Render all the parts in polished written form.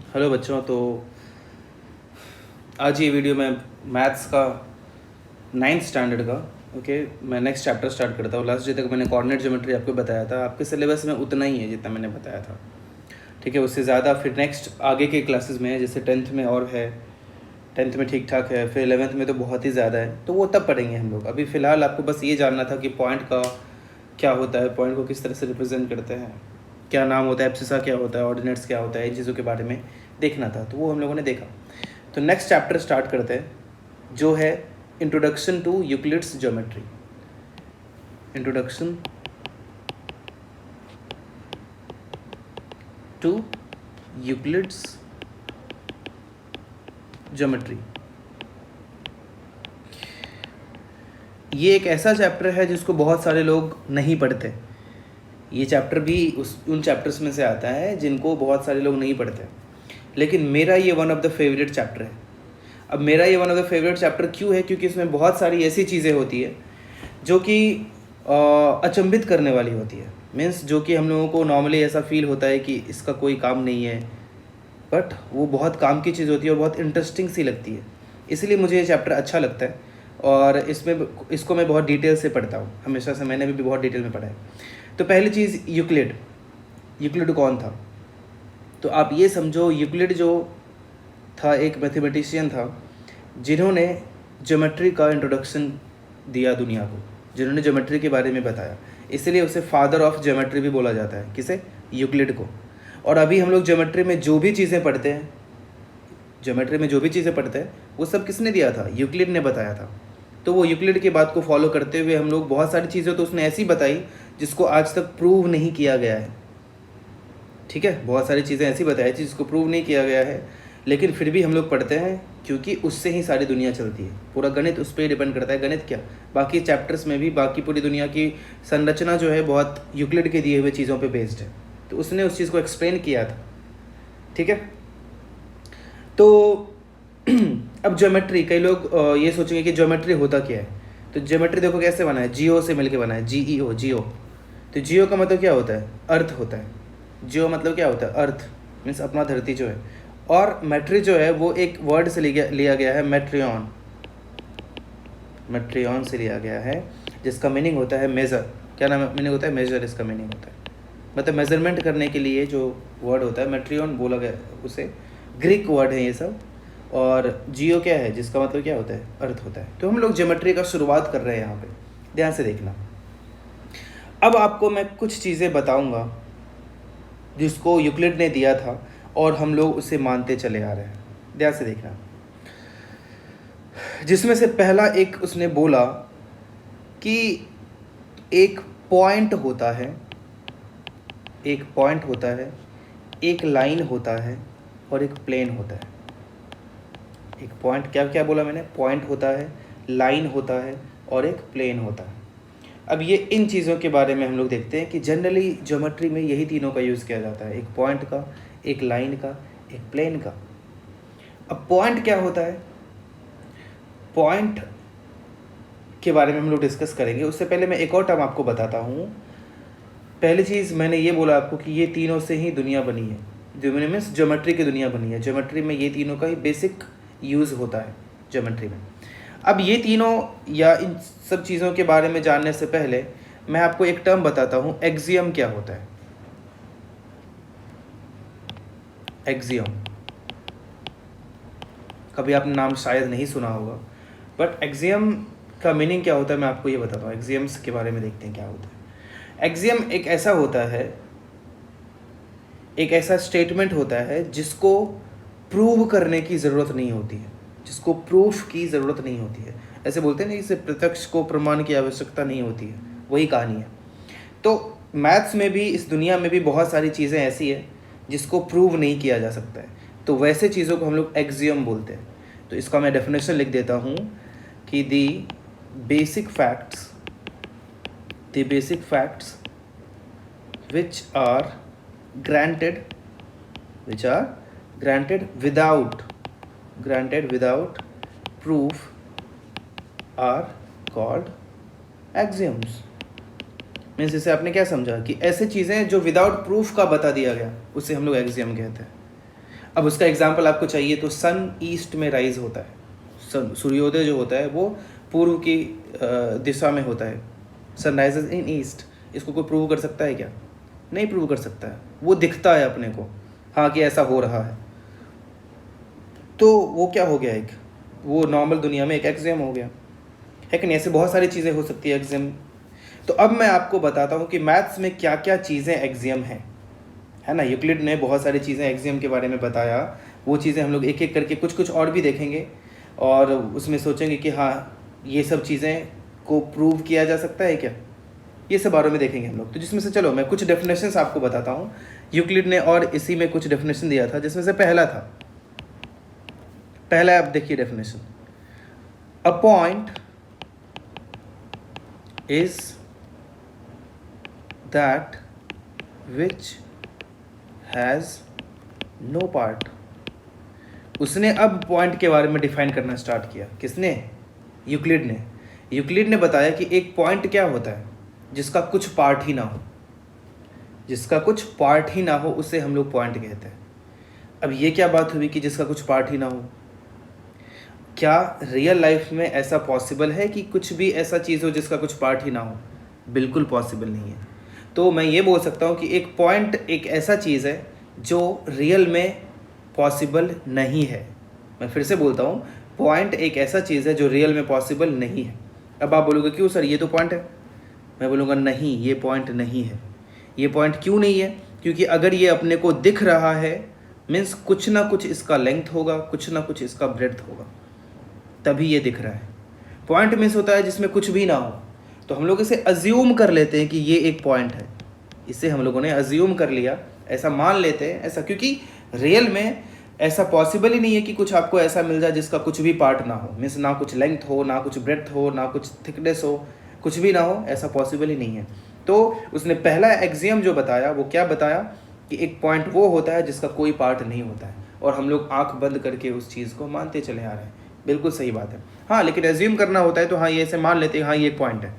Hello बच्चों। तो आज ये वीडियो मैं मैथ्स का 9th स्टैंडर्ड का मैं नेक्स्ट चैप्टर स्टार्ट करता हूँ। लास्ट डे तक मैंने कोऑर्डिनेट ज्योमेट्री आपको बताया था, आपके सिलेबस में उतना ही है जितना मैंने बताया था, ठीक है। उससे ज़्यादा फिर नेक्स्ट आगे के क्लासेस में है, जैसे 10th में और है, 10th में ठीक ठाक है, फिर 11th में तो बहुत ही ज़्यादा है, तो वो तब पढ़ेंगे हम लोग। अभी फ़िलहाल आपको बस ये जानना था कि पॉइंट का क्या होता है, पॉइंट को किस तरह से रिप्रेजेंट करते हैं, क्या नाम होता है, एब्सिसा क्या होता है, ऑर्डिनेट्स क्या होता है, इन चीज़ों के बारे में देखना था, तो वो हम लोगों ने देखा। तो नेक्स्ट चैप्टर स्टार्ट करते हैं, जो है introduction to Euclid's geometry. Introduction to Euclid's geometry. ये एक ऐसा चैप्टर है जिसको बहुत सारे लोग नहीं पढ़ते। ये चैप्टर भी उन चैप्टर्स में से आता है जिनको बहुत सारे लोग नहीं पढ़ते, लेकिन मेरा ये one of the favourite chapter है। अब मेरा ये one of the favourite chapter क्यों है? क्योंकि इसमें बहुत सारी ऐसी चीज़ें होती है जो कि अचंभित करने वाली होती है। मीन्स जो कि हम लोगों को नॉर्मली ऐसा फील होता है कि इसका कोई काम नहीं है, बट वो बहुत काम की चीज़ होती है और बहुत इंटरेस्टिंग सी लगती है। इसलिए मुझे ये चैप्टर अच्छा लगता है और इसको मैं बहुत डिटेल से पढ़ता हूँ, हमेशा से मैंने भी बहुत डिटेल में पढ़ा है। तो पहली चीज़, यूक्लिड कौन था? तो आप ये समझो, यूक्लिड जो था एक मैथमेटिशियन था जिन्होंने ज्योमेट्री का इंट्रोडक्शन दिया दुनिया को, जिन्होंने ज्योमेट्री के बारे में बताया। इसलिए उसे फादर ऑफ ज्योमेट्री भी बोला जाता है। किसे? यूक्लिड को। और अभी हम लोग ज्योमेट्री में जो भी चीज़ें पढ़ते हैं, वो सब किसने दिया था? यूक्लिड ने बताया था। तो वो यूक्लिड की बात को फॉलो करते हुए हम लोग बहुत सारी चीज़ें तो उसने ऐसी बताई जिसको आज तक प्रूव नहीं किया गया है, ठीक है। बहुत सारी चीज़ें ऐसी बताई थी जिसको प्रूव नहीं किया गया है, लेकिन फिर भी हम लोग पढ़ते हैं क्योंकि उससे ही सारी दुनिया चलती है। पूरा गणित उस पर ही डिपेंड करता है। गणित क्या, बाकी चैप्टर्स में भी बाकी पूरी दुनिया की संरचना जो है बहुत यूक्लिड के दिए हुए चीज़ों पे बेस्ड है। तो उसने उस चीज़ को एक्सप्लेन किया था, ठीक है। तो अब ज्योमेट्री, कई लोग ये सोचेंगे कि ज्योमेट्री होता क्या है। तो ज्योमेट्री देखो कैसे बना है, जियो से मिलके बना है, GEO, जियो। तो जियो का मतलब क्या होता है? अर्थ होता है। जियो मतलब क्या होता है? अर्थ, मीन्स अपना धरती जो है। और मैट्री जो है वो एक वर्ड से लिया गया है, मेट्रियन से लिया गया है, जिसका मीनिंग होता है मेज़र। क्या नाम मीनिंग होता है? मेज़र, इसका मीनिंग होता है मतलब मेज़रमेंट करने के लिए जो वर्ड होता है, मेट्रियन बोला गया उसे। ग्रीक वर्ड है ये सब। और जियो क्या है? जिसका मतलब क्या होता है? अर्थ होता है। तो हम लोग ज्योमेट्री का शुरुआत कर रहे हैं यहाँ पे, ध्यान से देखना। अब आपको मैं कुछ चीज़ें बताऊँगा जिसको यूक्लिड ने दिया था और हम लोग उसे मानते चले आ रहे हैं, ध्यान से देखना। जिसमें से पहला एक उसने बोला कि एक पॉइंट होता है, एक लाइन होता है और एक प्लेन होता है। एक पॉइंट, क्या क्या बोला मैंने? पॉइंट होता है, लाइन होता है और एक प्लेन होता है। अब ये इन चीज़ों के बारे में हम लोग देखते हैं कि जनरली ज्योमेट्री में यही तीनों का यूज़ किया जाता है, एक पॉइंट का, एक लाइन का, एक प्लेन का। अब पॉइंट क्या होता है? पॉइंट के बारे में हम लोग डिस्कस करेंगे। उससे पहले मैं एक और टर्म आपको बताता हूँ। पहली चीज़ मैंने ये बोला आपको कि ये तीनों से ही दुनिया बनी है, जो मैंने मीन्स ज्योमेट्री की दुनिया बनी है। ज्योमेट्री में ये तीनों का ही बेसिक यूज़ होता है ज्योमेट्री में। अब ये तीनों या इन सब चीज़ों के बारे में जानने से पहले मैं आपको एक टर्म बताता हूँ, एक्सियम क्या होता है। एक्सियम कभी आपने नाम शायद नहीं सुना होगा, बट एक्सियम का मीनिंग क्या होता है मैं आपको ये बताता हूँ। एक्सियम्स के बारे में देखते हैं क्या होता है। एक्सियम एक ऐसा होता है, एक ऐसा स्टेटमेंट होता है जिसको प्रूव करने की ज़रूरत नहीं होती है, जिसको प्रूफ की ज़रूरत नहीं होती है। ऐसे बोलते हैं ना, इसे प्रत्यक्ष को प्रमाण की आवश्यकता नहीं होती है, वही कहानी है। तो मैथ्स में भी, इस दुनिया में भी बहुत सारी चीज़ें ऐसी है जिसको प्रूव नहीं किया जा सकता है, तो वैसे चीज़ों को हम लोग एक्सियम बोलते हैं। तो इसका मैं डेफिनेशन लिख देता हूँ कि the basic facts which are granted without proof are called axioms। Means इसे आपने क्या समझा कि ऐसे चीज़ें जो विदाउट प्रूफ का बता दिया गया उसे हम लोग एक्सियम कहते हैं। अब उसका एग्जाम्पल आपको चाहिए तो सन ईस्ट में राइज होता है, सन सूर्योदय जो होता है वो पूर्व की दिशा में होता है, सन राइजेज इन ईस्ट। इसको कोई प्रूव कर सकता है क्या? नहीं प्रूव कर सकता है, वो दिखता है अपने को हाँ कि ऐसा हो रहा है। तो वो क्या हो गया, एक वो नॉर्मल दुनिया में एक एक्सियम हो गया है कि नहीं। ऐसे बहुत सारी चीज़ें हो सकती है एक्सियम। तो अब मैं आपको बताता हूँ कि मैथ्स में क्या क्या चीज़ें एक्सियम हैं, है ना। यूक्लिड ने बहुत सारी चीज़ें एक्सियम के बारे में बताया, वो चीज़ें हम लोग एक एक करके कुछ कुछ और भी देखेंगे और उसमें सोचेंगे कि हाँ ये सब चीज़ें को प्रूव किया जा सकता है क्या, ये सब बारे में देखेंगे हम लोग। तो जिसमें से चलो मैं कुछ डेफिनेशंस आपको बताता हूँ। यूक्लिड ने और इसी में कुछ डेफिनेशन दिया था, जिसमें से पहला आप देखिए definition, a point is that which has no part. उसने अब पॉइंट के बारे में डिफाइन करना स्टार्ट किया। किसने? यूक्लिड ने। यूक्लिड ने बताया कि एक पॉइंट क्या होता है जिसका कुछ पार्ट ही ना हो, जिसका कुछ पार्ट ही ना हो उसे हम लोग पॉइंट कहते हैं। अब ये क्या बात हुई कि जिसका कुछ पार्ट ही ना हो? क्या रियल लाइफ में ऐसा पॉसिबल है कि कुछ भी ऐसा चीज़ हो जिसका कुछ पार्ट ही ना हो? बिल्कुल पॉसिबल नहीं है। तो मैं ये बोल सकता हूँ कि एक पॉइंट एक ऐसा चीज़ है जो रियल में पॉसिबल नहीं है। मैं फिर से बोलता हूँ, पॉइंट एक ऐसा चीज़ है जो रियल में पॉसिबल नहीं है। अब आप बोलोगे क्यों सर, ये तो पॉइंट है। मैं बोलूँगा नहीं, ये पॉइंट नहीं है। ये पॉइंट क्यों नहीं है? क्योंकि अगर ये अपने को दिख रहा है मीन्स कुछ ना कुछ इसका लेंथ होगा, कुछ ना कुछ इसका ब्रेड्थ होगा, तभी ये दिख रहा है। पॉइंट मीन्स होता है जिसमें कुछ भी ना हो। तो हम लोग इसे अज्यूम कर लेते हैं कि ये एक पॉइंट है, इसे हम लोगों ने अज्यूम कर लिया, ऐसा मान लेते हैं ऐसा, क्योंकि रियल में ऐसा पॉसिबल ही नहीं है कि कुछ आपको ऐसा मिल जाए जिसका कुछ भी पार्ट ना हो, मीन्स ना कुछ लेंथ हो, ना कुछ ब्रेड्थ हो, ना कुछ थिकनेस हो, कुछ भी ना हो, ऐसा पॉसिबल ही नहीं है। तो उसने पहला एक्सियम जो बताया वो क्या बताया कि एक पॉइंट वो होता है जिसका कोई पार्ट नहीं होता है, और हम लोग आंख बंद करके उस चीज़ को मानते चले आ रहे हैं। बिल्कुल सही बात है। हाँ, लेकिन एज्यूम करना होता है तो हाँ ये ऐसे मान लेते हैं हाँ ये एक पॉइंट है,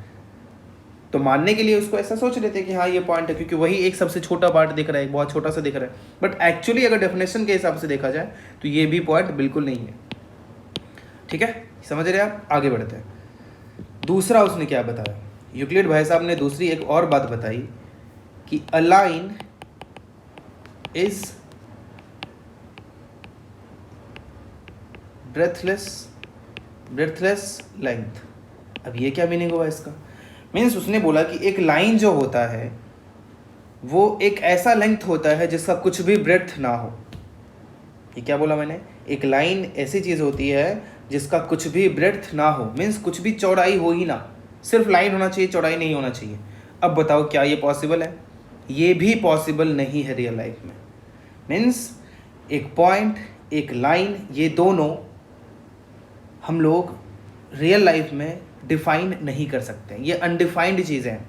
तो मानने के लिए उसको ऐसा सोच लेते हैं कि हाँ ये पॉइंट है, क्योंकि वही एक सबसे छोटा पार्ट दिख रहा है, बहुत छोटा सा दिख रहा है। बट एक्चुअली अगर डेफिनेशन के हिसाब से देखा जाए तो ये भी पॉइंट बिल्कुल नहीं है। ठीक है, समझ रहे आप? आगे बढ़ते हैं। दूसरा उसने क्या बताया, यूक्लिड भाई साहब ने दूसरी एक और बात बताई कि a line is breathless length. अब ये क्या मीनिंग हुआ इसका? मीन्स उसने बोला कि एक लाइन जो होता है वो एक ऐसा लेंथ होता है जिसका कुछ भी ब्रेड्थ ना हो। ये क्या बोला मैंने? एक लाइन ऐसी चीज़ होती है जिसका कुछ भी ब्रेड्थ ना हो, मीन्स कुछ भी चौड़ाई हो ही ना, सिर्फ लाइन होना चाहिए, चौड़ाई नहीं होना चाहिए। अब बताओ क्या ये पॉसिबल है? ये भी पॉसिबल नहीं है रियल लाइफ में। मीन्स एक पॉइंट, एक लाइन, ये दोनों हम लोग रियल लाइफ में डिफाइन नहीं कर सकते। ये अनडिफाइंड चीज़ें हैं।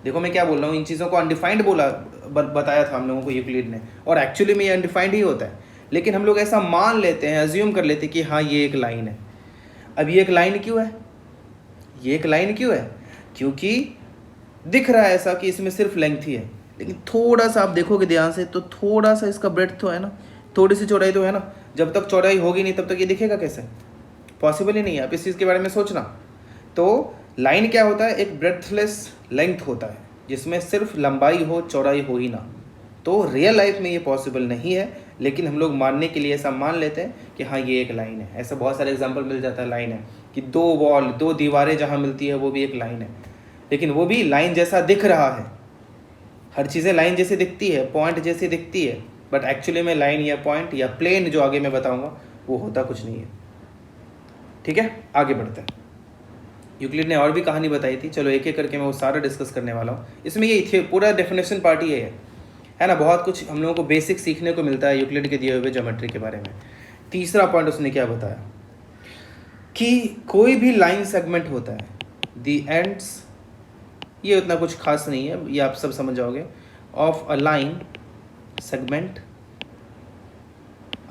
देखो मैं क्या बोल रहा हूँ, इन चीज़ों को अनडिफाइंड बताया था हम लोगों को यूक्लिड ने, और एक्चुअली में ये अनडिफाइंड ही होता है, लेकिन हम लोग ऐसा मान लेते हैं, अज्यूम कर लेते हैं कि हाँ ये एक लाइन है। अब ये एक लाइन क्यों है? ये एक लाइन क्यों है? क्योंकि दिख रहा है ऐसा कि इसमें सिर्फ लेंथ ही है, लेकिन थोड़ा सा आप देखोगे ध्यान से तो थोड़ा सा इसका ब्रेड्थ तो है ना, थोड़ी सी चौड़ाई तो है ना। जब तक चौड़ाई होगी नहीं तब तक ये दिखेगा कैसे? पॉसिबल ही नहीं है। आप इस चीज़ के बारे में सोचना। तो लाइन क्या होता है? एक ब्रेथलेस लेंथ होता है जिसमें सिर्फ लंबाई हो, चौड़ाई हो ही ना। तो रियल लाइफ में ये पॉसिबल नहीं है, लेकिन हम लोग मानने के लिए ऐसा मान लेते हैं कि हाँ ये एक लाइन है। ऐसा बहुत सारे एग्जांपल मिल जाता है लाइन है कि दो दीवारें जहाँ मिलती है वो भी एक लाइन है, लेकिन वो भी लाइन जैसा दिख रहा है। हर चीज़ें लाइन जैसी दिखती है, पॉइंट जैसी दिखती है, बट एक्चुअली में लाइन या पॉइंट या प्लेन जो आगे मैं बताऊँगा वो होता कुछ नहीं है। ठीक है, आगे बढ़ते हैं। यूक्लिड ने और भी कहानी बताई थी, चलो एक एक करके मैं वो सारा डिस्कस करने वाला हूँ। इसमें यही थे, पूरा डेफिनेशन पार्ट ये है ना। बहुत कुछ हम लोगों को बेसिक सीखने को मिलता है यूक्लिड के दिए हुए ज्योमेट्री के बारे में। तीसरा पॉइंट उसने क्या बताया कि कोई भी लाइन सेगमेंट होता है, दी एंड्स, ये उतना कुछ खास नहीं है, ये आप सब समझ जाओगे, of a line segment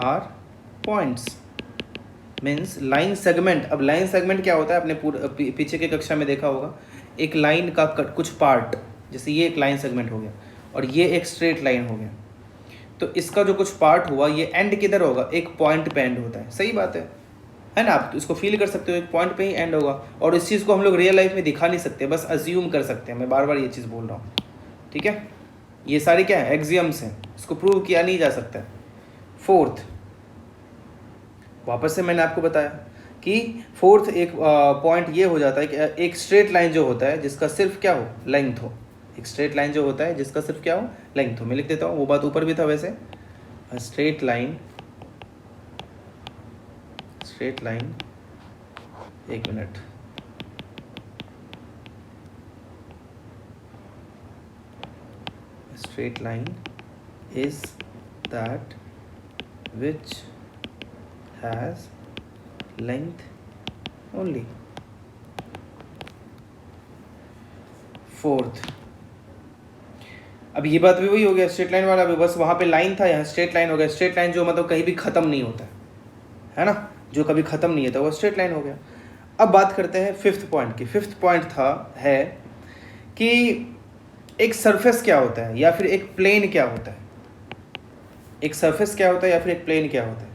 are points. Means line segment. अब लाइन सेगमेंट क्या होता है? आपने पीछे के कक्षा में देखा होगा, एक लाइन का कुछ पार्ट, जैसे ये एक लाइन सेगमेंट हो गया और ये एक स्ट्रेट लाइन हो गया, तो इसका जो कुछ पार्ट हुआ ये एंड किधर होगा, एक पॉइंट पे एंड होता है, सही बात है ना। आप इसको फील कर सकते हो, एक पॉइंट पे ही एंड होगा। और इस चीज़ को हम लोग रियल लाइफ में दिखा नहीं सकते, बस अज्यूम कर सकते हैं। मैं बार बार ये चीज़ बोल रहा हूँ, ठीक है। ये सारे क्या है, एक्सियम्स हैं, इसको प्रूव किया नहीं जा सकता। फोर्थ, वापस से मैंने आपको बताया कि फोर्थ एक पॉइंट ये हो जाता है कि एक स्ट्रेट लाइन जो होता है जिसका सिर्फ क्या हो, लेंथ हो। एक स्ट्रेट लाइन जो होता है जिसका सिर्फ क्या हो, लेंथ हो। मैं लिख देता हूँ, वो बात ऊपर भी था वैसे। स्ट्रेट लाइन, स्ट्रेट लाइन, एक minute, straight line is that which has length only. Fourth, अब ये बात भी वही हो गया स्ट्रेट लाइन वाला भी, बस वहाँ पे लाइन था, यहाँ स्ट्रेट लाइन हो गया। स्ट्रेट लाइन जो मतलब कहीं भी ख़त्म नहीं होता है ना, जो कभी ख़त्म नहीं होता वो स्ट्रेट लाइन हो गया। अब बात करते हैं फिफ्थ पॉइंट की। फिफ्थ पॉइंट है कि एक सरफेस क्या होता है या फिर एक प्लेन क्या होता है। एक सरफेस क्या होता है या फिर एक प्लेन क्या होता है।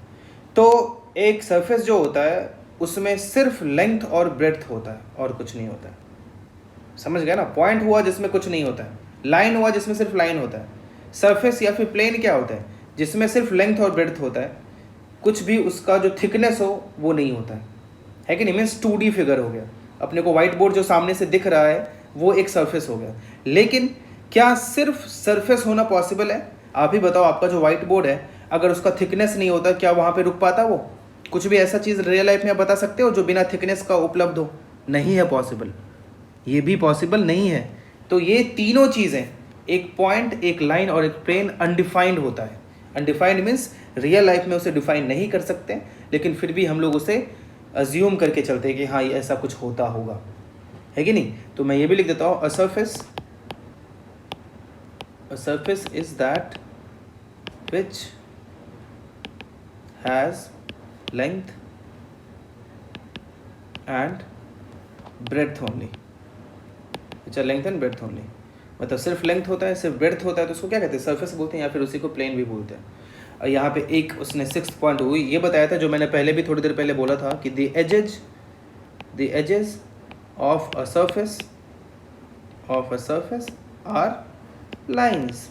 तो एक सरफेस जो होता है उसमें सिर्फ लेंथ और ब्रेड्थ होता है और कुछ नहीं होता है, समझ गया ना। पॉइंट हुआ जिसमें कुछ नहीं होता है, लाइन हुआ जिसमें सिर्फ लाइन होता है। सरफेस या फिर प्लेन क्या होता है, जिसमें सिर्फ लेंथ और ब्रेड्थ होता है, कुछ भी उसका जो थिकनेस हो वो नहीं होता है कि नहीं। मीन्स 2D फिगर हो गया। अपने को व्हाइट बोर्ड जो सामने से दिख रहा है वो एक सरफेस हो गया। लेकिन क्या सिर्फ सरफेस होना पॉसिबल है? आप ही बताओ, आपका जो व्हाइट बोर्ड है अगर उसका थिकनेस नहीं होता, क्या वहाँ पे रुक पाता वो? कुछ भी ऐसा चीज़ रियल लाइफ में आप बता सकते हो जो बिना थिकनेस का उपलब्ध हो? नहीं है पॉसिबल, ये भी पॉसिबल नहीं है। तो ये तीनों चीज़ें, एक पॉइंट, एक लाइन और एक प्लेन, अनडिफाइंड होता है। अनडिफाइंड मीन्स रियल लाइफ में उसे डिफाइन नहीं कर सकते, लेकिन फिर भी हम लोग उसे अज्यूम करके चलते हैं कि हाँ ये ऐसा कुछ होता होगा, है कि नहीं। तो मैं ये भी लिख देता हूँ, a surface is that which has length and breadth only. अच्छा, लेंथ एंड ब्रेड्थ ओनली, मतलब सिर्फ लेंथ होता है, सिर्फ ब्रेड्थ होता है, तो उसको क्या कहते हैं, सरफेस बोलते हैं, या फिर उसी को प्लेन भी बोलते हैं। और यहाँ पे एक उसने 6th पॉइंट हुई ये बताया था जो मैंने पहले भी थोड़ी देर पहले बोला था कि the edges of a surface are lines,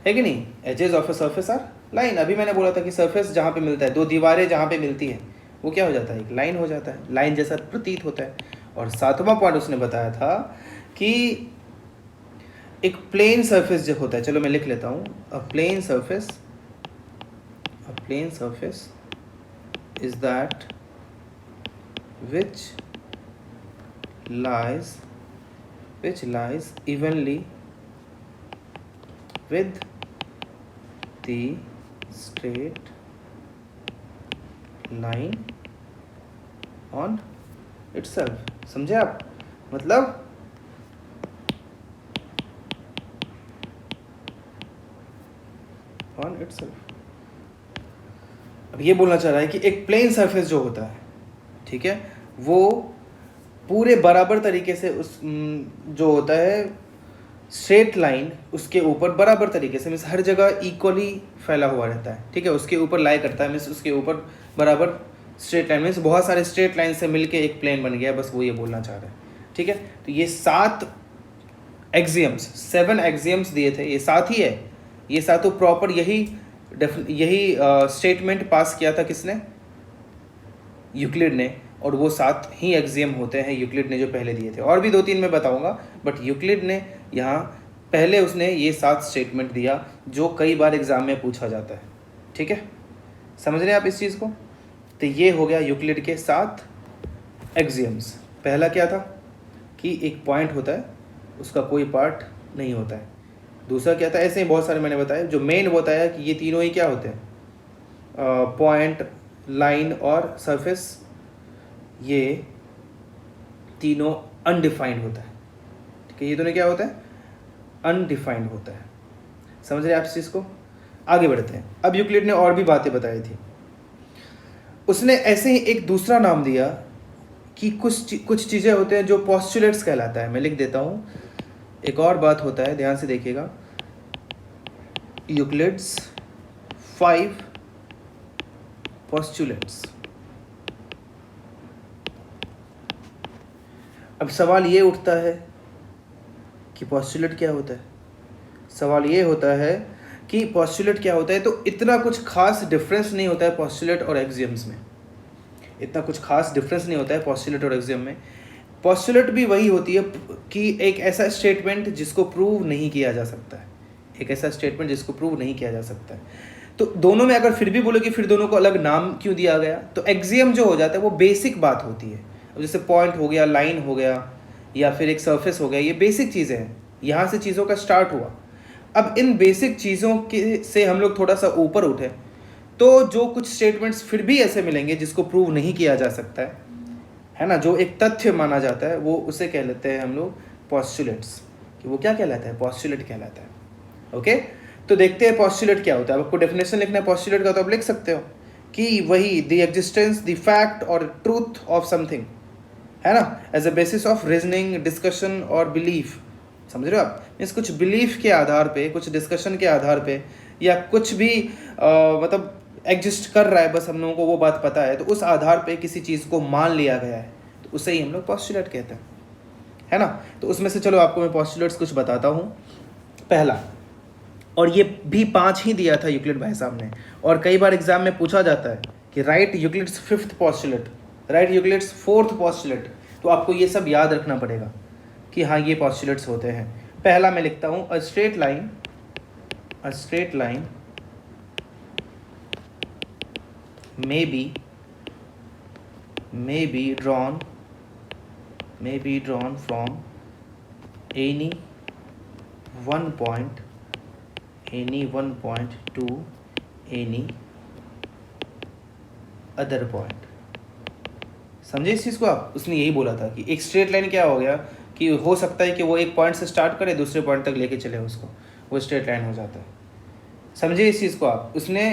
है कि नहीं। Edges of a surface are line. अभी मैंने बोला था कि सरफेस जहाँ पे मिलता है, दो दीवारें जहाँ पे मिलती हैं, वो क्या हो जाता है, एक लाइन हो जाता है, लाइन जैसा प्रतीत होता है। और 7वां पॉइंट उसने बताया था कि एक प्लेन सरफेस जो होता है, चलो मैं लिख लेता हूँ, a plane surface is that which lies evenly with the straight line on itself। समझे आप? मतलब on itself। अब ये बोलना चाह रहा है कि एक प्लेन सरफेस जो होता है, ठीक है, वो पूरे बराबर तरीके से उस जो होता है स्ट्रेट लाइन उसके ऊपर बराबर तरीके से, मीन्स हर जगह इक्वली फैला हुआ रहता है, ठीक है, उसके ऊपर लाई करता है, मीन्स उसके ऊपर बराबर स्ट्रेट लाइन, मीन्स बहुत सारे स्ट्रेट लाइन से मिलके एक प्लेन बन गया, बस वो ये बोलना चाह रहे हैं, ठीक है। तो ये 7 एक्सियम्स दिए थे, ये 7 ही है, ये 7 प्रॉपर यही स्टेटमेंट पास किया था किसने, यूक्लिड ने। और वो 7 ही एक्सियम होते हैं यूक्लिड ने जो पहले दिए थे, और भी 2-3 मैं बताऊंगा, बट यूक्लिड ने यहाँ पहले उसने ये 7 स्टेटमेंट दिया जो कई बार एग्जाम में पूछा जाता है, ठीक है, समझ रहे हैं आप इस चीज़ को। तो ये हो गया यूक्लिड के 7 एक्सियम्स। पहला क्या था कि एक पॉइंट होता है, उसका कोई पार्ट नहीं होता है। दूसरा क्या था, ऐसे ही बहुत सारे मैंने बताया, जो मेन बताया कि ये तीनों ही क्या होते हैं, पॉइंट, लाइन और सरफेस, ये तीनों अनडिफाइंड होता है, ठीक है। ये दोनों क्या होता है, अनडिफाइंड होता है। समझ रहे हैं आप इस चीज़ को? आगे बढ़ते हैं। अब यूक्लिड ने और भी बातें बताई थी, उसने ऐसे ही एक दूसरा नाम दिया कि कुछ चीज़ें होते हैं जो पोस्टुलेट्स कहलाता है। मैं लिख देता हूँ, एक और बात होता है, ध्यान से देखिएगा, यूक्लिड्स 5 postulates। अब सवाल ये उठता है कि पोस्टुलेट क्या होता है। सवाल ये होता है कि पोस्टुलेट क्या होता है। तो इतना कुछ खास डिफरेंस नहीं होता है पोस्टुलेट और एक्सियम्स में। इतना कुछ खास डिफरेंस नहीं होता है पोस्टुलेट और एक्सियम में। पोस्टुलेट भी वही होती है कि एक ऐसा स्टेटमेंट जिसको प्रूव नहीं किया जा सकता है। एक ऐसा स्टेटमेंट जिसको प्रूव नहीं किया जा सकता है। तो दोनों में अगर फिर भी बोलो कि फिर दोनों को अलग नाम क्यों दिया गया, तो एक्सियम जो हो जाता है वो बेसिक बात होती है। अब जैसे पॉइंट हो गया, लाइन हो गया, या फिर एक सरफेस हो गया, ये बेसिक चीज़ें हैं। यहाँ से चीज़ों का स्टार्ट हुआ। अब इन बेसिक चीज़ों के से हम लोग थोड़ा सा ऊपर उठे तो जो कुछ स्टेटमेंट्स फिर भी ऐसे मिलेंगे जिसको प्रूव नहीं किया जा सकता है ना, जो एक तथ्य माना जाता है, वो उसे कह लेते हैं हम लोग पोस्टुलेट्स। कि वो क्या कहलाता है? पोस्टुलेट कहलाता है। ओके, तो देखते हैं पोस्टुलेट क्या होता है। आपको डेफिनेशन लिखना है पोस्टुलेट का, तो आप लिख सकते हो कि वही द एग्जिस्टेंस, द फैक्ट और ट्रूथ ऑफ समथिंग, है ना, as a basis of reasoning, discussion और बिलीफ। समझ रहे हो आप? मीन्स कुछ बिलीफ के आधार पे, कुछ डिस्कशन के आधार पे, या कुछ भी मतलब एग्जिस्ट कर रहा है, बस हम लोगों को वो बात पता है, तो उस आधार पे किसी चीज़ को मान लिया गया है, तो उसे ही हम लोग पोस्टुलेट कहते हैं, है ना। तो उसमें से चलो आपको मैं पोस्टुलेट्स कुछ बताता हूँ। पहला, और ये भी 5 ही दिया था यूक्लिड भाई साहब ने, और कई बार एग्जाम में पूछा जाता है कि right Euclid's 5th postulate, right Euclid's 4th postulate. तो आपको ये सब याद रखना पड़ेगा कि हाँ ये पोस्टुलेट्स होते हैं। पहला मैं लिखता हूँ, अ straight line may be drawn from any one point to any other point। समझे इस चीज़ को आप? उसने यही बोला था कि एक स्ट्रेट लाइन क्या हो गया कि हो सकता है कि वो एक पॉइंट से स्टार्ट करे, दूसरे पॉइंट तक लेके चले उसको, वो स्ट्रेट लाइन हो जाता है। समझे इस चीज़ को आप? उसने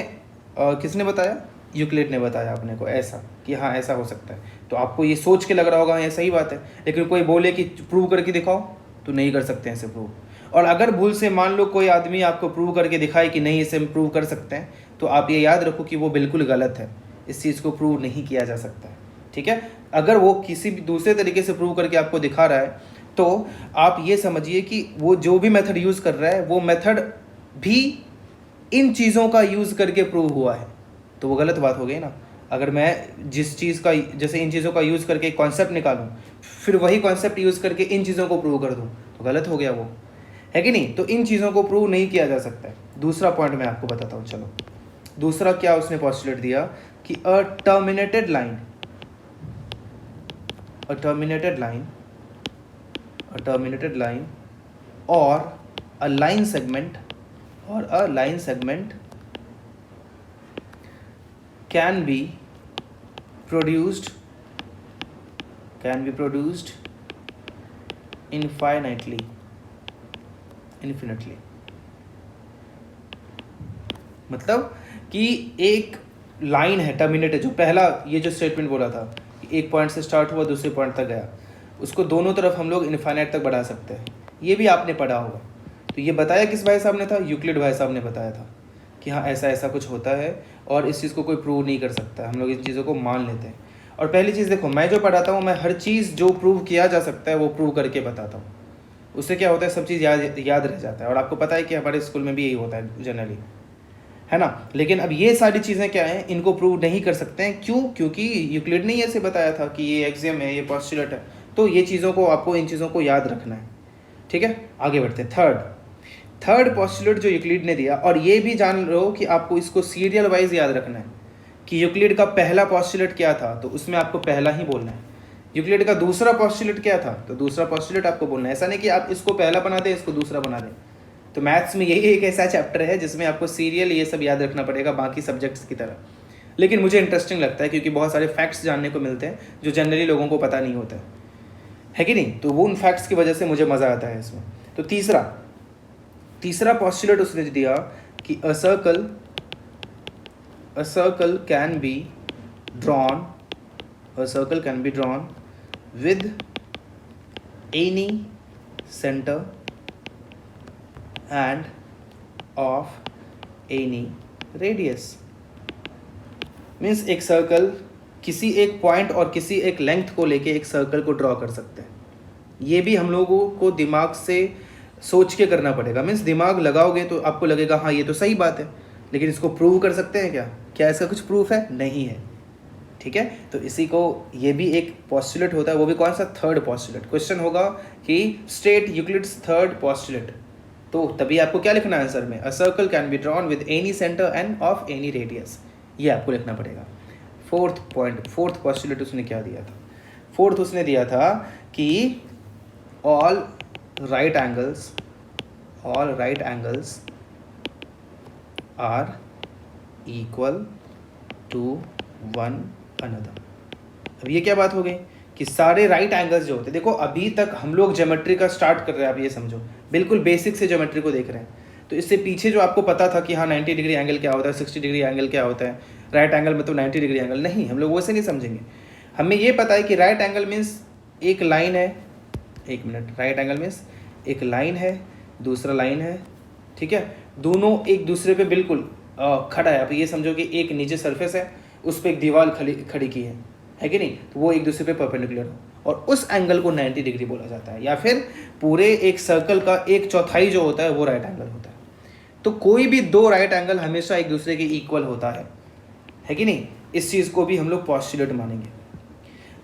किसने बताया? यूक्लिड ने बताया अपने को ऐसा, कि हाँ ऐसा हो सकता है। तो आपको ये सोच के लग रहा होगा ये सही बात है, लेकिन कोई बोले कि प्रूव करके दिखाओ, तो नहीं कर सकते हैं इसे प्रूव। और अगर भूल से मान लो कोई आदमी आपको प्रूव करके दिखाए कि नहीं इसे हम प्रूव कर सकते हैं, तो आप ये याद रखो कि वो बिल्कुल गलत है। इस चीज़ को प्रूव नहीं किया जा सकता है, ठीक है। अगर वो किसी भी दूसरे तरीके से प्रूव करके आपको दिखा रहा है, तो आप ये समझिए कि वो जो भी मेथड यूज़ कर रहा है, वो मेथड भी इन चीज़ों का यूज़ करके प्रूव हुआ है, तो वो गलत बात हो गई ना। अगर मैं जिस चीज़ का, जैसे इन चीज़ों का यूज़ करके एक कॉन्सेप्ट निकालूं, फिर वही कॉन्सेप्ट यूज़ करके इन चीज़ों को प्रूव कर दूं, तो गलत हो गया वो, है कि नहीं। तो इन चीज़ों को प्रूव नहीं किया जा सकता है। दूसरा पॉइंट मैं आपको बताता हूँ। चलो, दूसरा क्या उसने पोस्टुलेट दिया कि अ टर्मिनेटेड लाइन और अ line segment can be produced infinitely। मतलब कि एक लाइन है, टर्मिनेट है, जो पहला ये जो स्टेटमेंट बोला था कि एक पॉइंट से स्टार्ट हुआ दूसरे पॉइंट तक गया, उसको दोनों तरफ हम लोग इनफाइनाइट तक बढ़ा सकते हैं। ये भी आपने पढ़ा होगा। तो ये बताया किस भाई साहब ने था? यूक्लिड भाई साहब ने बताया था कि हाँ ऐसा ऐसा कुछ होता है, और इस चीज़ को कोई प्रूव नहीं कर सकता, हम लोग इन चीज़ों को मान लेते हैं। और पहली चीज़ देखो, मैं जो पढ़ाता हूँ, मैं हर चीज़ जो प्रूव किया जा सकता है वो प्रूव करके बताता हूँ। उससे क्या होता है, सब चीज़ याद रह जाता है। और आपको पता है कि हमारे स्कूल में भी यही होता है जनरली, है ना। लेकिन अब ये सारी चीज़ें क्या हैं, इनको प्रूव नहीं कर सकते हैं। क्यों? क्योंकि यूक्लिड ने ऐसे बताया था कि ये एक्सियम है, ये पोस्टुलेट है। तो ये चीज़ों को आपको, इन चीज़ों को याद रखना है, ठीक है। आगे बढ़ते हैं। थर्ड पोस्टुलेट जो यूक्लिड ने दिया, और ये भी जान लो कि आपको इसको सीरियल वाइज याद रखना है कि यूक्लिड का पहला पोस्टुलेट क्या था, तो उसमें आपको पहला ही बोलना है। यूक्लिड का दूसरा पोस्टुलेट क्या था, तो दूसरा पोस्टुलेट आपको बोलना है। ऐसा नहीं कि आप इसको पहला बना दें, इसको दूसरा बना दें। तो मैथ्स में यही एक ऐसा चैप्टर है जिसमें आपको सीरियल ये सब याद रखना पड़ेगा, बाकी सब्जेक्ट्स की तरह। लेकिन मुझे इंटरेस्टिंग लगता है क्योंकि बहुत सारे फैक्ट्स जानने को मिलते हैं जो जनरली लोगों को पता नहीं होता है कि नहीं। तो वो उन फैक्ट्स की वजह से मुझे मज़ा आता है इसमें। तो तीसरा पोस्टुलेट उसने दिया कि a circle can be drawn with any centre and of any radius. Means एक सर्कल किसी एक पॉइंट और किसी एक लेंथ को लेके एक सर्कल को ड्रॉ कर सकते हैं। ये भी हम लोगों को दिमाग से सोच के करना पड़ेगा। मीन्स दिमाग लगाओगे तो आपको लगेगा हाँ ये तो सही बात है, लेकिन इसको प्रूव कर सकते हैं क्या? क्या इसका कुछ प्रूफ है? नहीं है। ठीक है, तो इसी को ये भी एक पॉस्टुलेट होता है, वो भी कौन सा? Third postulate. क्वेश्चन होगा कि स्टेट यूक्लिड्स थर्ड पॉस्टुलेट, तो तभी आपको क्या लिखना है आंसर में? A circle can be drawn with any centre end of any radius, ये आपको लिखना पड़ेगा। फोर्थ पॉइंट, फोर्थ पॉस्टुलेट उसने क्या दिया था? फोर्थ उसने दिया था कि all right angles are equal to one another. अब ये क्या बात हो गई कि सारे राइट एंगल्स जो होते हैं, देखो अभी तक हम लोग ज्योमेट्री का स्टार्ट कर रहे हैं, आप ये समझो बिल्कुल बेसिक से ज्योमेट्री को देख रहे हैं। तो इससे पीछे जो आपको पता था कि हाँ 90 डिग्री एंगल क्या होता है, 60 डिग्री एंगल क्या होता है, राइट एंगल में तो 90 डिग्री एंगल नहीं, हम लोग वैसे नहीं समझेंगे। हमें ये पता है कि राइट एंगल मीन्स एक लाइन है, एक मिनट, राइट एंगल मीन्स एक लाइन है, दूसरा लाइन है, ठीक है, दोनों एक दूसरे पे बिल्कुल खड़ा है। आप ये समझो कि एक नीचे सरफेस है, उस पर एक दीवार खड़ी की है कि नहीं, तो वो एक दूसरे पे परपेंडिकुलर हो, और उस एंगल को 90 डिग्री बोला जाता है। या फिर पूरे एक सर्कल का एक चौथाई जो होता है वो राइट एंगल होता है। तो कोई भी दो राइट एंगल हमेशा एक दूसरे के इक्वल होता है कि नहीं? इस चीज़ को भी हम लोग पॉस्टुलेट मानेंगे।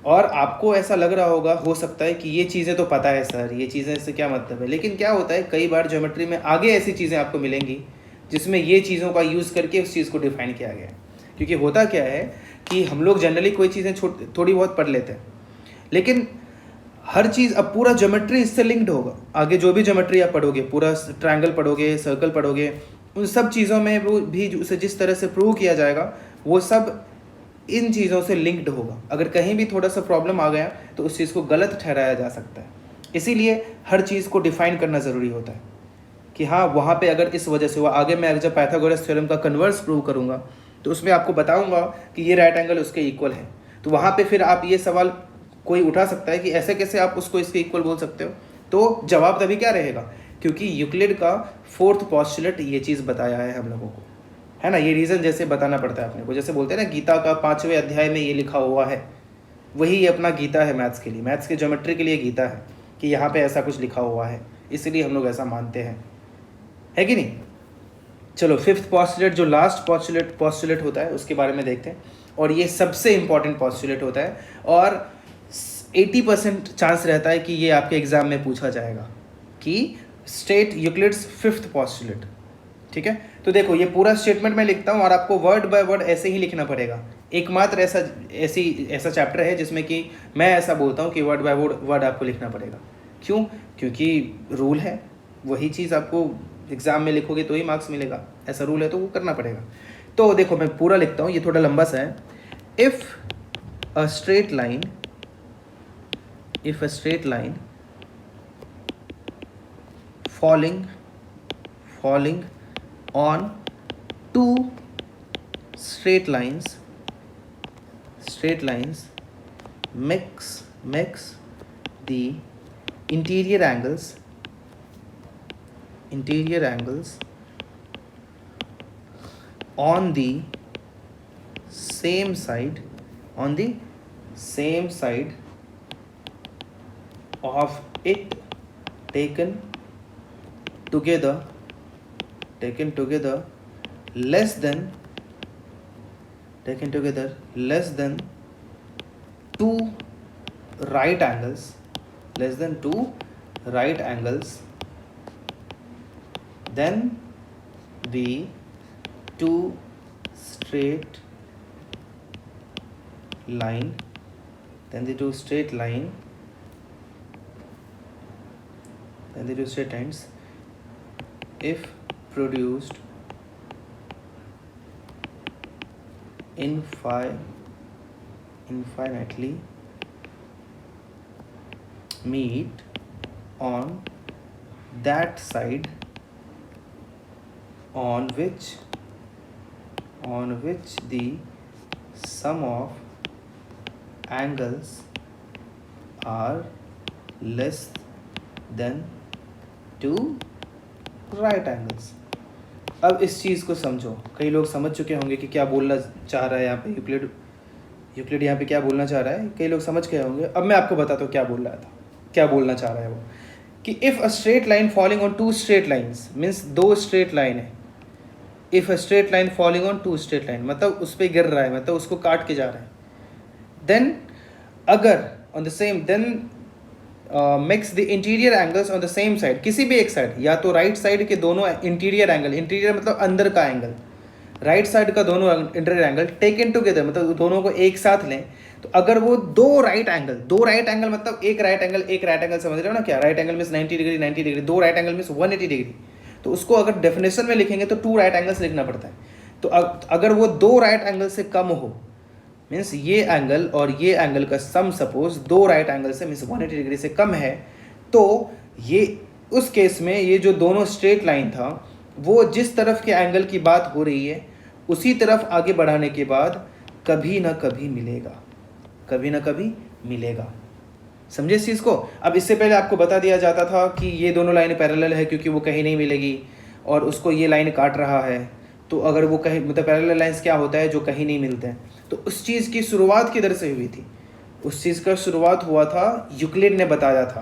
और आपको ऐसा लग रहा होगा, हो सकता है कि ये चीज़ें तो पता है सर, ये चीज़ें से क्या मतलब है, लेकिन क्या होता है कई बार ज्योमेट्री में आगे ऐसी चीज़ें आपको मिलेंगी जिसमें ये चीज़ों का यूज़ करके उस चीज़ को डिफाइन किया गया है। क्योंकि होता क्या है कि हम लोग जनरली कोई चीज़ें थोड़ी बहुत पढ़ लेते हैं, लेकिन हर चीज़, अब पूरा ज्योमेट्री इससे लिंक्ड होगा। आगे जो भी ज्योमेट्री आप पढ़ोगे, पूरा ट्रायंगल पढ़ोगे, सर्कल पढ़ोगे, उन सब चीज़ों में वो भी उसे जिस तरह से प्रूव किया जाएगा वो सब इन चीज़ों से लिंक्ड होगा। अगर कहीं भी थोड़ा सा प्रॉब्लम आ गया तो उस चीज़ को गलत ठहराया जा सकता है। इसीलिए हर चीज़ को डिफाइन करना ज़रूरी होता है कि हाँ वहाँ पे अगर इस वजह से हुआ, आगे मैं जब पाइथागोरस थ्योरम का कन्वर्स प्रूव करूँगा तो उसमें आपको बताऊँगा कि ये राइट एंगल उसके इक्वल है, तो वहाँ पे फिर आप ये सवाल कोई उठा सकता है कि ऐसे कैसे आप उसको इसके इक्वल बोल सकते हो। तो जवाब तभी क्या रहेगा, क्योंकि यूक्लिड का फोर्थ पॉस्टुलेट ये चीज़ बताया है हम लोगों को, है ना। ये रीज़न जैसे बताना पड़ता है अपने को, जैसे बोलते हैं ना गीता का 5वें अध्याय में ये लिखा हुआ है, वही अपना गीता है मैथ्स के लिए, मैथ्स के ज्योमेट्री के लिए गीता है कि यहाँ पे ऐसा कुछ लिखा हुआ है, इसलिए हम लोग ऐसा मानते हैं, है कि नहीं। चलो फिफ्थ पॉस्टुलेट, जो लास्ट पॉस्टुलेट होता है उसके बारे में देखते हैं, और ये सबसे इंपॉर्टेंट पॉस्टुलेट होता है और 80% चांस रहता है कि ये आपके एग्जाम में पूछा जाएगा कि स्टेट यूक्लिड्स फिफ्थ पॉस्टुलेट। ठीक है, तो देखो ये पूरा स्टेटमेंट मैं लिखता हूँ और आपको वर्ड बाय वर्ड ऐसे ही लिखना पड़ेगा। एकमात्र ऐसा चैप्टर है जिसमें कि मैं ऐसा बोलता हूँ कि वर्ड बाय वर्ड आपको लिखना पड़ेगा। क्यों? क्योंकि रूल है, वही चीज़ आपको एग्ज़ाम में लिखोगे तो ही मार्क्स मिलेगा, ऐसा रूल है तो वो करना पड़ेगा। तो देखो मैं पूरा लिखता हूँ, ये थोड़ा लंबा सा है। If a straight line falling on two straight lines makes the interior angles on the same side of it taken together less than two right angles then the two straight line lines if produced infinitely meet on that side on which the sum of angles are less than two right angles। अब इस चीज़ को समझो, कई लोग समझ चुके होंगे कि क्या बोलना चाह रहा है यहाँ पे यूक्लिड यहाँ पे क्या बोलना चाह रहा है, कई लोग समझ गए होंगे। अब मैं आपको बताता हूँ क्या बोल रहा था, क्या बोलना चाह रहा है वो, कि if a straight line falling on two straight lines, means दो स्ट्रेट लाइन है, if a straight line falling on two straight line मतलब उस पर गिर रहा है, मतलब उसको काट के जा रहा है, देन अगर on the same, then makes the interior angles on the same side, किसी भी एक साइड, या तो राइट साइड के दोनों इंटीरियर एंगल, इंटीरियर मतलब अंदर का एंगल, राइट साइड का दोनों इंटीरियर एंगल टेकन टुगेदर मतलब दोनों को एक साथ लें, तो अगर वो दो राइट एंगल मतलब एक राइट एंगल समझ रहे हो ना क्या, right angle means 90 degree 90 degree, दो राइट एंगल मीन्स 180 डिग्री, तो उसको अगर डेफिनेशन में लिखेंगे तो टू राइट एंगल्स लिखना पड़ता है। तो अगर वो दो राइट एंगल से कम हो, मीन्स ये एंगल और ये एंगल का सम सपोज दो राइट एंगल से मीन्स 180 डिग्री से कम है, तो ये उस केस में ये जो दोनों स्ट्रेट लाइन था वो जिस तरफ के एंगल की बात हो रही है उसी तरफ आगे बढ़ाने के बाद कभी ना कभी मिलेगा। समझे इस चीज़ को। अब इससे पहले आपको बता दिया जाता था कि ये दोनों लाइनें पैरेलल है क्योंकि वो कहीं नहीं मिलेगी, और उसको ये लाइन काट रहा है, तो अगर वो कहीं, मतलब पैरेलल लाइंस क्या होता है, जो कहीं नहीं मिलते हैं। तो उस चीज़ की शुरुआत किधर से हुई थी, उस चीज़ का शुरुआत हुआ था, यूक्लिड ने बताया था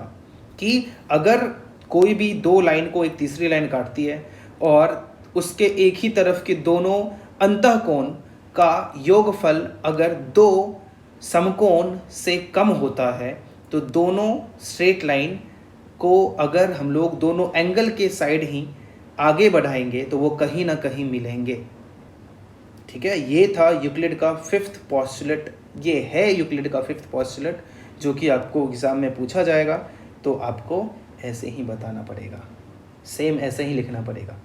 कि अगर कोई भी दो लाइन को एक तीसरी लाइन काटती है और उसके एक ही तरफ के दोनों अंतःकोण का योगफल अगर दो समकोण से कम होता है, तो दोनों स्ट्रेट लाइन को अगर हम लोग दोनों एंगल के साइड ही आगे बढ़ाएंगे तो वो कहीं ना कहीं मिलेंगे। ठीक है, ये था यूक्लिड का फिफ्थ पॉस्टुलेट, ये है यूक्लिड का फिफ्थ पॉस्टुलेट, जो कि आपको एग्ज़ाम में पूछा जाएगा तो आपको ऐसे ही बताना पड़ेगा, सेम ऐसे ही लिखना पड़ेगा।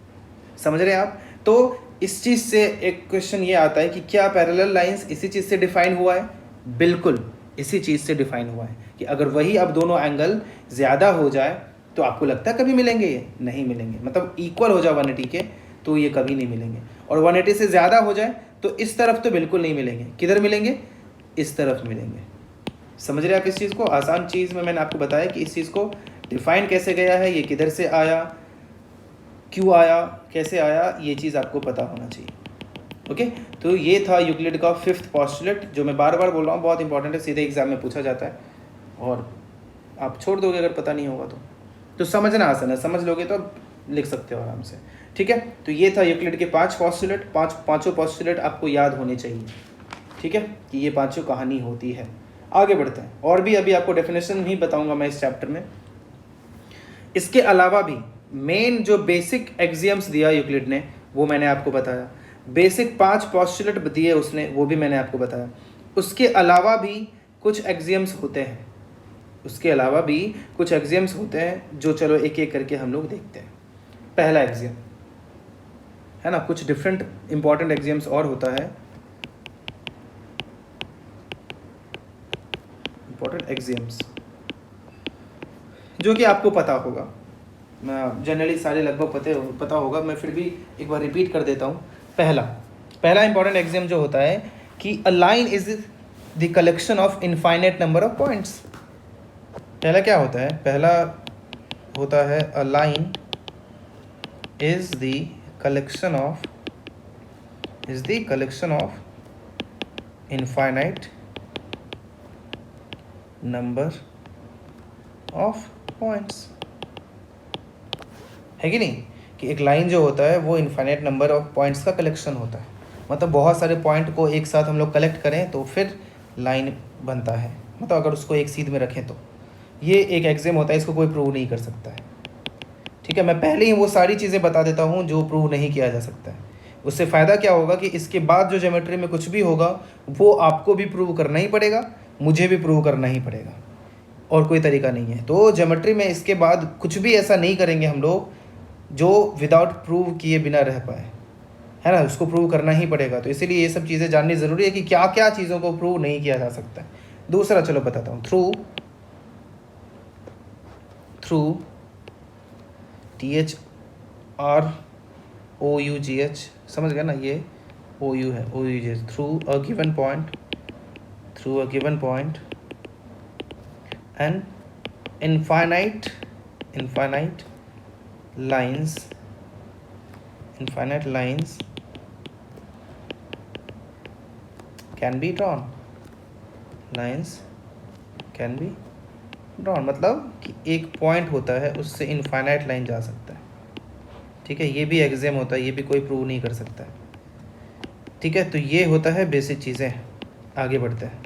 समझ रहे हैं आप। तो इस चीज़ से एक क्वेश्चन ये आता है कि क्या पैरेलल लाइंस इसी चीज़ से डिफाइन हुआ है। बिल्कुल इसी चीज़ से डिफाइन हुआ है कि अगर वही अब दोनों एंगल ज़्यादा हो जाए तो आपको लगता है कभी मिलेंगे, ये नहीं मिलेंगे, मतलब इक्वल हो जाए 180 के तो ये कभी नहीं मिलेंगे, और 180 से ज़्यादा हो जाए तो इस तरफ तो बिल्कुल नहीं मिलेंगे। किधर मिलेंगे, इस तरफ मिलेंगे। समझ रहे आप इस चीज़ को। आसान चीज़ में मैंने आपको बताया कि इस चीज़ को डिफाइन कैसे गया है, ये किधर से आया, क्यों आया, कैसे आया, ये चीज़ आपको पता होना चाहिए। ओके, तो ये था यूक्लिड का फिफ्थ पॉस्टुलेट, जो मैं बार बार बोल रहा हूँ, बहुत इंपॉर्टेंट है, सीधे एग्जाम में पूछा जाता है और आप छोड़ दोगे अगर पता नहीं होगा तो समझना आसान है, समझ लोगे तो आप लिख सकते हो आराम से। ठीक है, तो ये था यूक्लिड के 5 पॉस्टुलेट, पांचों पॉस्टुलेट आपको याद होने चाहिए। ठीक है, कि ये पांचों कहानी होती है। आगे बढ़ते हैं, और भी अभी आपको डेफिनेशन नहीं बताऊंगा मैं इस चैप्टर में। इसके अलावा भी मेन जो बेसिक एक्सियम्स दिया यूक्लिड ने वो मैंने आपको बताया, बेसिक 5 पॉस्टुलेट दिए उसने, वो भी मैंने आपको बताया। उसके अलावा भी कुछ एक्सियम्स होते हैं, जो चलो एक एक करके हम लोग देखते हैं। पहला एक्सियम है ना, कुछ डिफरेंट इंपॉर्टेंट एक्सियम्स और होता है, इंपॉर्टेंट एक्सियम्स जो कि आपको पता होगा, जनरली सारे लगभग पता होगा, मैं फिर भी एक बार रिपीट कर देता हूँ। पहला इंपॉर्टेंट एक्सियम जो होता है कि a line is the collection of infinite number of points. पहला क्या होता है, पहला होता है a line is the collection of infinite number of points, है कि नहीं, कि एक लाइन जो होता है वो इनफाइनाइट नंबर ऑफ पॉइंट्स का कलेक्शन होता है, मतलब बहुत सारे पॉइंट को एक साथ हम लोग कलेक्ट करें तो फिर लाइन बनता है, मतलब अगर उसको एक सीध में रखें तो ये एक एक्सियम होता है, इसको कोई प्रूव नहीं कर सकता है। ठीक है, मैं पहले ही वो सारी चीज़ें बता देता हूँ जो प्रूव नहीं किया जा सकता है। उससे फ़ायदा क्या होगा कि इसके बाद जो ज्योमेट्री में कुछ भी होगा वो आपको भी प्रूव करना ही पड़ेगा, मुझे भी प्रूव करना ही पड़ेगा, और कोई तरीका नहीं है। तो ज्योमेट्री में इसके बाद कुछ भी ऐसा नहीं करेंगे हम लोग जो विदाउट प्रूव किए बिना रह पाए, है ना, उसको प्रूव करना ही पड़ेगा। तो इसीलिए ये सब चीज़ें जाननी ज़रूरी है कि क्या क्या चीज़ों को प्रूव नहीं किया जा सकता है। दूसरा चलो बताता हूँ, थ्रू THROUGH, समझ गया ना, ये OU है, OUGH, through a given point and infinite lines infinite lines can be drawn, lines can be drawn, मतलब कि एक पॉइंट होता है उससे इनफाइनाइट लाइन जा सकता है, ठीक है। ये भी एग्जाम होता है, ये भी कोई प्रूव नहीं कर सकता है, ठीक है। तो ये होता है बेसिक चीज़ें। आगे बढ़ते हैं।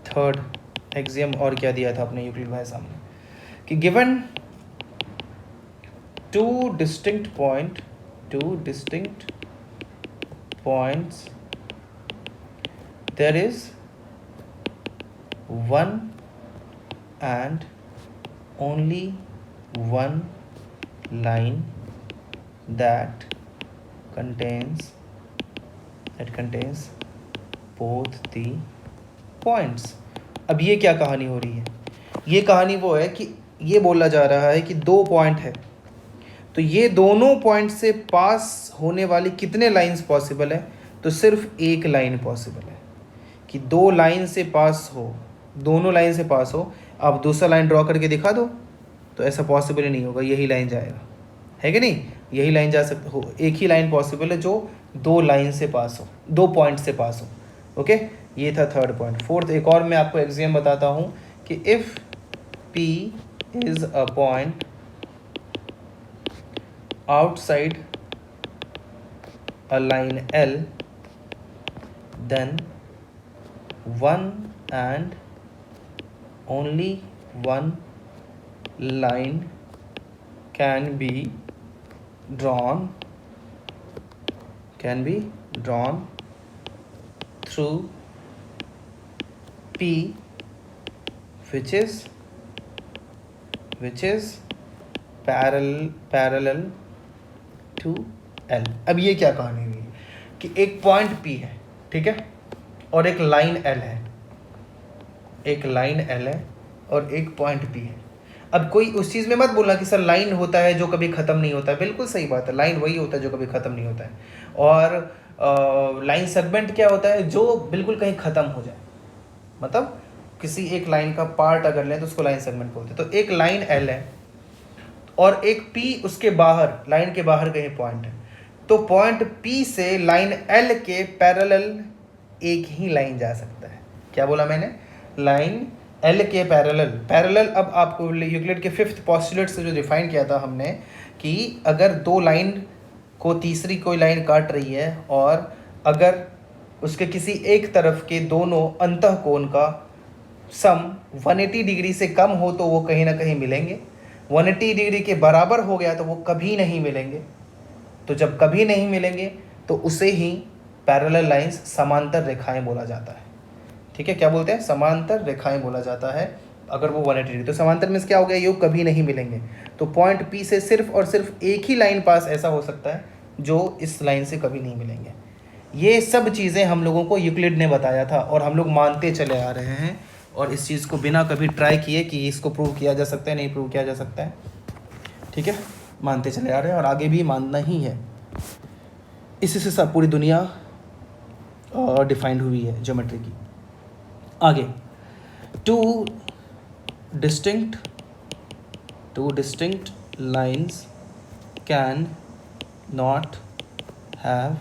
थर्ड एग्जाम और क्या दिया था अपने यूक्लिड भाई सामने कि given two distinct points, there is one and only one line that contains both the points। अब ये क्या कहानी हो रही है? ये कहानी वो है कि ये बोला जा रहा है कि दो पॉइंट है, तो ये दोनों पॉइंट से पास होने वाली कितने लाइंस पॉसिबल है? तो सिर्फ एक लाइन पॉसिबल है कि दो लाइन से पास हो, दोनों लाइन से पास हो। आप दूसरा लाइन ड्रॉ करके दिखा दो तो ऐसा पॉसिबल ही नहीं होगा, यही लाइन जाएगा, है कि नहीं? यही लाइन जा सकता हो, एक ही लाइन पॉसिबल है जो दो लाइन से पास हो, दो पॉइंट से पास हो। ओके, ये था थर्ड पॉइंट। फोर्थ एक और मैं आपको एग्जाम बताता हूँ कि if P is a point outside a line L, then one and only one line can be drawn through P, which is parallel to L। अब ये क्या कहानी हुई कि एक पॉइंट P है, ठीक है, और एक लाइन L है, एक लाइन L है और एक पॉइंट P है। अब कोई उस चीज़ में मत बोलना कि सर लाइन होता है जो कभी ख़त्म नहीं होता है। बिल्कुल सही बात है, लाइन वही होता है जो कभी ख़त्म नहीं होता है, और लाइन सेगमेंट क्या होता है? जो बिल्कुल कहीं ख़त्म हो जाए, मतलब किसी एक लाइन का पार्ट अगर लें तो उसको लाइन सेगमेंट बोलते हैं। तो एक लाइन L है और एक P उसके बाहर, लाइन के बाहर कहीं पॉइंट है, तो पॉइंट P से लाइन L के पैरेलल एक ही लाइन जा सकता है। क्या बोला मैंने? लाइन L के पैरेलल। अब आपको यूक्लिड के फिफ्थ पोस्टुलेट से जो डिफाइन किया था हमने कि अगर दो लाइन को तीसरी कोई लाइन काट रही है और अगर उसके किसी एक तरफ के दोनों अंतःकोण का सम 180 डिग्री से कम हो तो वो कहीं ना कहीं मिलेंगे, 180 डिग्री के बराबर हो गया तो वो कभी नहीं मिलेंगे। तो जब कभी नहीं मिलेंगे तो उसे ही पैरेलल लाइंस, समांतर रेखाएं बोला जाता है, ठीक है। क्या बोलते हैं? समांतर रेखाएं बोला जाता है अगर वो 180 डिग्री। तो समांतर मीन्स क्या हो गया? ये कभी नहीं मिलेंगे। तो पॉइंट P से सिर्फ और सिर्फ एक ही लाइन पास ऐसा हो सकता है जो इस लाइन से कभी नहीं मिलेंगे। ये सब चीज़ें हम लोगों को यूक्लिड ने बताया था और हम लोग मानते चले आ रहे हैं, और इस चीज़ को बिना कभी ट्राई किए कि इसको प्रूव किया जा सकता है, नहीं प्रूव किया जा सकता है, ठीक है, मानते चले आ रहे हैं और आगे भी मानना ही है। इसी से सब पूरी दुनिया डिफाइंड हुई है ज्योमेट्री की। आगे, two distinct lines can not have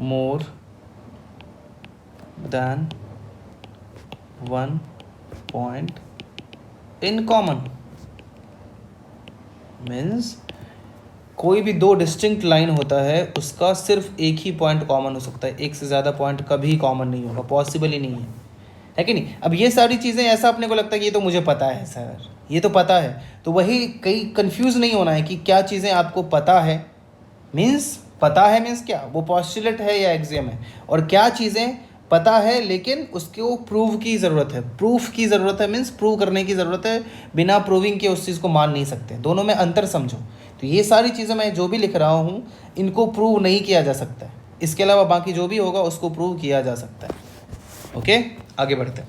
more than one point in common। Means कोई भी दो डिस्टिंक्ट लाइन होता है उसका सिर्फ एक ही पॉइंट कॉमन हो सकता है, एक से ज़्यादा पॉइंट कभी कॉमन नहीं होगा, पॉसिबल ही नहीं है कि नहीं? अब ये सारी चीज़ें ऐसा अपने को लगता है कि ये तो मुझे पता है सर, ये तो पता है, तो वही कहीं कंफ्यूज नहीं होना है कि क्या चीज़ें आपको पता है, मीन्स पता है मीन्स क्या, वो पॉस्टुलेट है या एग्जाम है, और क्या चीज़ें पता है लेकिन उसको प्रूव की ज़रूरत है, प्रूफ की ज़रूरत है, मीन्स प्रूव करने की ज़रूरत है, बिना प्रूविंग के उस चीज़ को मान नहीं सकते। दोनों में अंतर समझो। तो ये सारी चीज़ें मैं जो भी लिख रहा हूँ इनको प्रूव नहीं किया जा सकता है, इसके अलावा बाकी जो भी होगा उसको प्रूव किया जा सकता है। ओके, आगे बढ़ते हैं।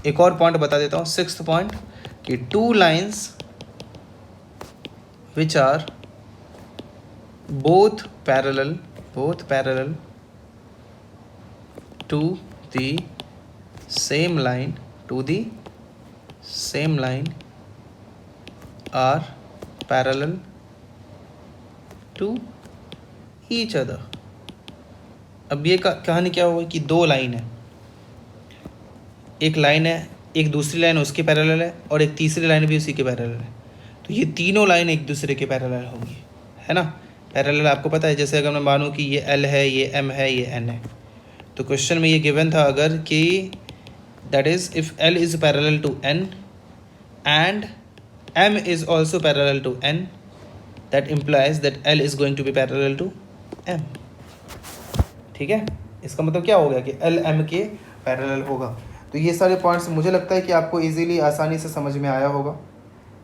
एक और पॉइंट बता देता हूँ, सिक्स्थ पॉइंट, कि two lines which are both parallel to the same line same line are parallel to each other. अब ये कहानी क्या हुआ कि दो लाइन है, एक लाइन है, एक दूसरी लाइन उसके पैरेलल है और एक तीसरी लाइन भी उसी के पैरेलल है। तो ये तीनों लाइन एक दूसरे के पैरेलल होंगी, है ना। पैरेलल आपको पता है, जैसे अगर मैं मानूँ कि ये L है, ये M है, ये N है, तो क्वेश्चन में ये गिवन था अगर कि that is if L is parallel to N and M is also parallel to N, that implies that L is going to be parallel to M। ठीक है, इसका मतलब क्या हो गया कि L M के पैरेलल होगा। तो ये सारे पॉइंट्स मुझे लगता है कि आपको इजीली आसानी से समझ में आया होगा,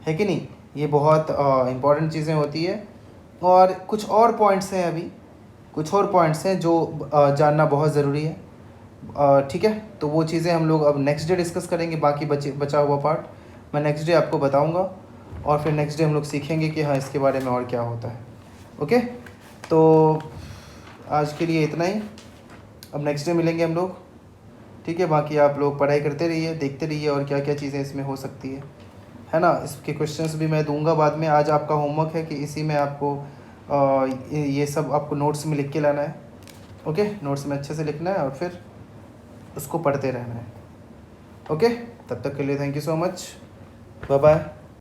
है कि नहीं। ये बहुत इंपॉर्टेंट चीज़ें होती है। और कुछ और पॉइंट्स हैं, अभी कुछ और पॉइंट्स हैं जो जानना बहुत ज़रूरी है। ठीक है, तो वो चीज़ें हम लोग अब नेक्स्ट डे डिस्कस करेंगे। बाकी बचा हुआ पार्ट मैं नेक्स्ट डे आपको बताऊंगा और फिर नेक्स्ट डे हम लोग सीखेंगे कि हाँ इसके बारे में और क्या होता है। ओके, तो आज के लिए इतना ही, अब नेक्स्ट डे मिलेंगे हम लोग। ठीक है, बाकी आप लोग पढ़ाई करते रहिए, देखते रहिए और क्या क्या चीज़ें इसमें हो सकती है ना। इसके क्वेश्चंस भी मैं दूंगा बाद में। आज आपका होमवर्क है कि इसी में आपको ये सब आपको नोट्स में लिख के लाना है। ओके, नोट्स में अच्छे से लिखना है और फिर उसको पढ़ते रहना है। ओके, तब तक के लिए thank you so much, bye bye.